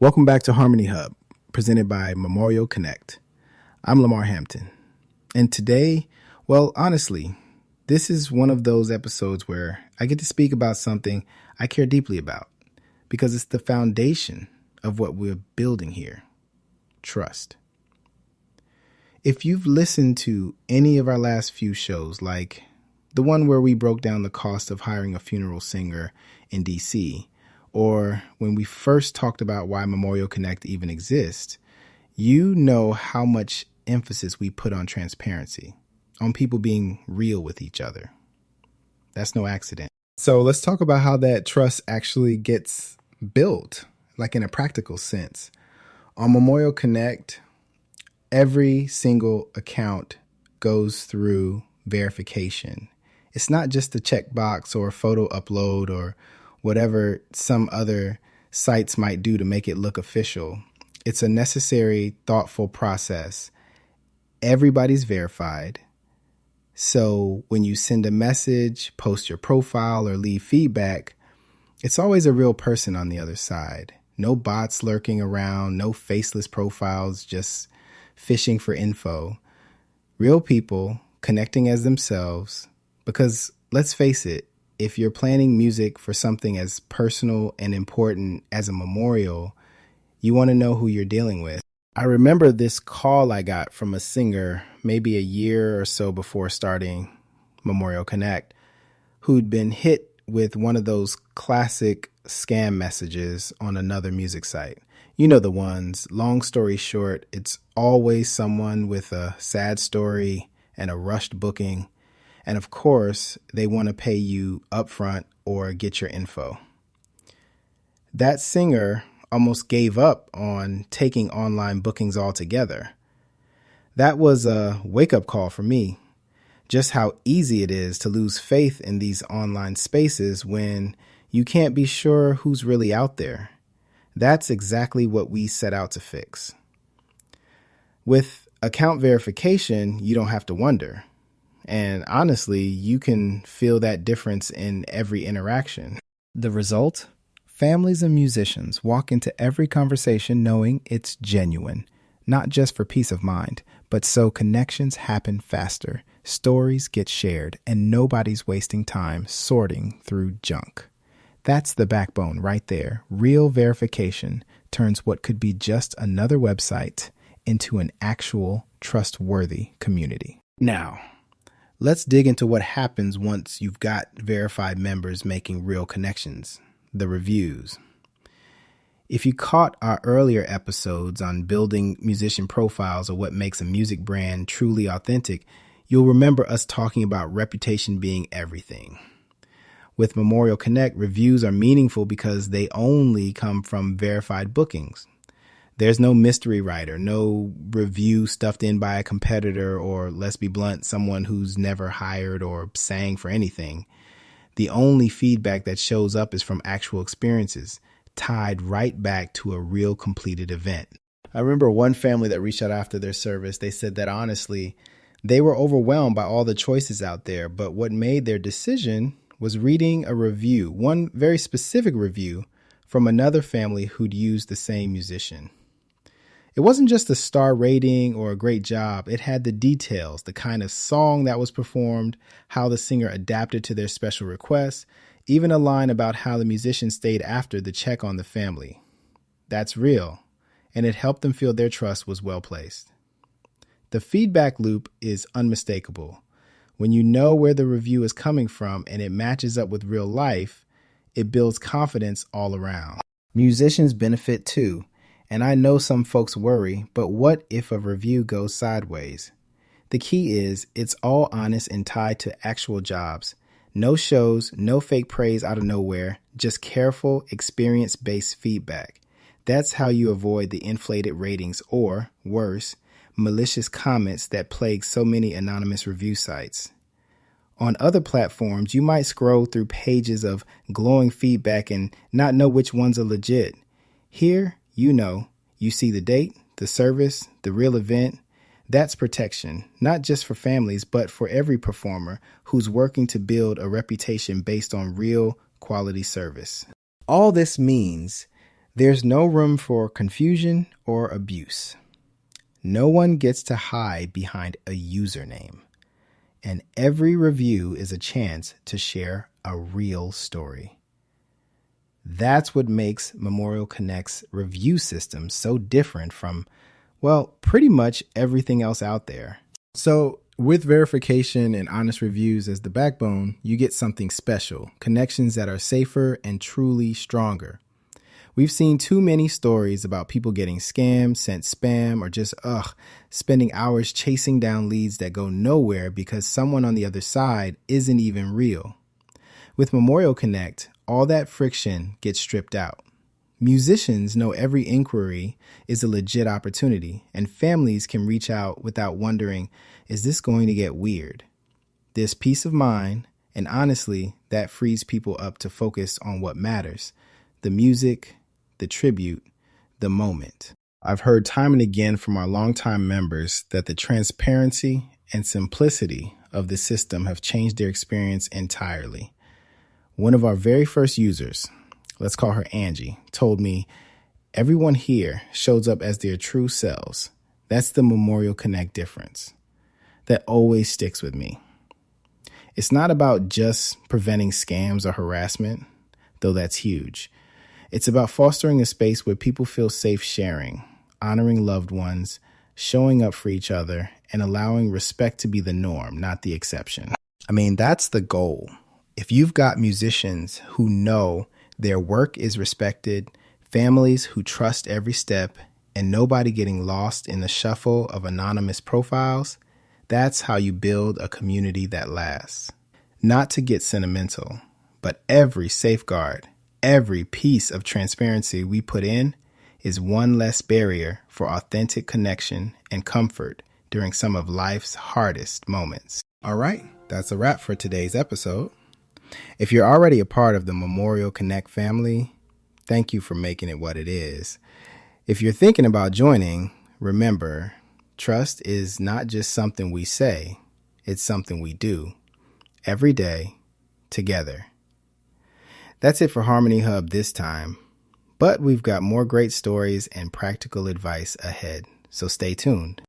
Welcome back to Harmony Hub, presented by Memorial Connect. I'm Lamar Hampton. And today, well, honestly, this is one of those episodes where I get to speak about something I care deeply about because it's the foundation of what we're building here, trust. If you've listened to any of our last few shows, like the one where we broke down the cost of hiring a funeral singer in D.C., or when we first talked about why Memorial Connect even exists, you know how much emphasis we put on transparency, on people being real with each other. That's no accident. So let's talk about how that trust actually gets built, like in a practical sense. On Memorial Connect, every single account goes through verification. It's not just a checkbox or a photo upload or whatever some other sites might do to make it look official. It's a necessary, thoughtful process. Everybody's verified. So when you send a message, post your profile, or leave feedback, it's always a real person on the other side. No bots lurking around, no faceless profiles just fishing for info. Real people connecting as themselves, because let's face it, if you're planning music for something as personal and important as a memorial, you want to know who you're dealing with. I remember this call I got from a singer maybe a year or so before starting Memorial Connect, who'd been hit with one of those classic scam messages on another music site. You know the ones. Long story short, it's always someone with a sad story and a rushed booking. And of course, they want to pay you upfront or get your info. That singer almost gave up on taking online bookings altogether. That was a wake-up call for me. Just how easy it is to lose faith in these online spaces when you can't be sure who's really out there. That's exactly what we set out to fix. With account verification, you don't have to wonder. And honestly, you can feel that difference in every interaction. The result? Families and musicians walk into every conversation knowing it's genuine, not just for peace of mind, but so connections happen faster, stories get shared, and nobody's wasting time sorting through junk. That's the backbone right there. Real verification turns what could be just another website into an actual trustworthy community. Now, let's dig into what happens once you've got verified members making real connections, the reviews. If you caught our earlier episodes on building musician profiles or what makes a music brand truly authentic, you'll remember us talking about reputation being everything. With Memorial Connect, reviews are meaningful because they only come from verified bookings. There's no mystery writer, no review stuffed in by a competitor, or let's be blunt, someone who's never hired or sang for anything. The only feedback that shows up is from actual experiences, tied right back to a real completed event. I remember one family that reached out after their service. They said that honestly, they were overwhelmed by all the choices out there, but what made their decision was reading a review, one very specific review from another family who'd used the same musician. It wasn't just a star rating or a great job. It had the details, the kind of song that was performed, how the singer adapted to their special requests, even a line about how the musician stayed after the check on the family. That's real, and it helped them feel their trust was well placed. The feedback loop is unmistakable. When you know where the review is coming from and it matches up with real life, it builds confidence all around. Musicians benefit too. And I know some folks worry, but what if a review goes sideways? The key is it's all honest and tied to actual jobs. No shows, no fake praise out of nowhere, just careful, experience-based feedback. That's how you avoid the inflated ratings or, worse, malicious comments that plague so many anonymous review sites. On other platforms, you might scroll through pages of glowing feedback and not know which ones are legit. Here, you see the date, the service, the real event. That's protection, not just for families, but for every performer who's working to build a reputation based on real quality service. All this means There's no room for confusion or abuse. No one gets to hide behind a username. And every review is a chance to share a real story. That's what makes Memorial Connect's review system so different from, well, pretty much everything else out there. So, with verification and honest reviews as the backbone, you get something special, connections that are safer and truly stronger. We've seen too many stories about people getting scammed, sent spam, or just, spending hours chasing down leads that go nowhere because someone on the other side isn't even real. With Memorial Connect, all that friction gets stripped out. Musicians know every inquiry is a legit opportunity, and families can reach out without wondering, is this going to get weird? There's peace of mind, and honestly, that frees people up to focus on what matters: the music, the tribute, the moment. I've heard time and again from our longtime members that the transparency and simplicity of the system have changed their experience entirely. One of our very first users, let's call her Angie, told me, everyone here shows up as their true selves. That's the Memorial Connect difference. That always sticks with me. It's not about just preventing scams or harassment, though that's huge. It's about fostering a space where people feel safe sharing, honoring loved ones, showing up for each other, and allowing respect to be the norm, not the exception. I mean, that's the goal. If you've got musicians who know their work is respected, families who trust every step, and nobody getting lost in the shuffle of anonymous profiles, that's how you build a community that lasts. Not to get sentimental, but every safeguard, every piece of transparency we put in is one less barrier for authentic connection and comfort during some of life's hardest moments. All right, that's a wrap for today's episode. If you're already a part of the Memorial Connect family, thank you for making it what it is. If you're thinking about joining, remember, trust is not just something we say, it's something we do every day together. That's it for Harmony Hub this time, but we've got more great stories and practical advice ahead, so stay tuned.